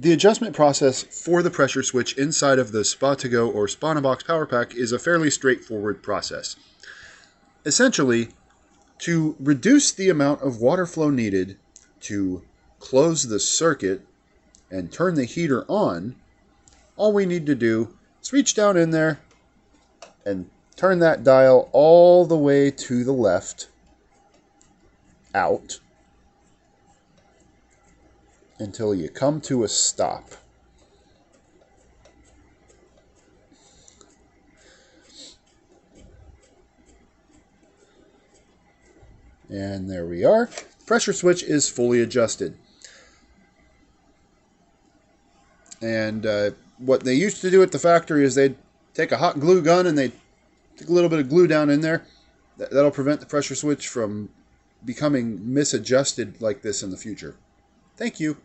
The adjustment process for the pressure switch inside of the Spa2Go or Spanabox Power Pack is a fairly straightforward process. Essentially, to reduce the amount of water flow needed to close the circuit and turn the heater on, all we need to do is reach down in there and turn that dial all the way to the left, out, until you come to a stop. And there we are. Pressure switch is fully adjusted. And what they used to do at the factory is they'd take a hot glue gun and they'd stick a little bit of glue down in there. That'll prevent the pressure switch from becoming misadjusted like this in the future. Thank you.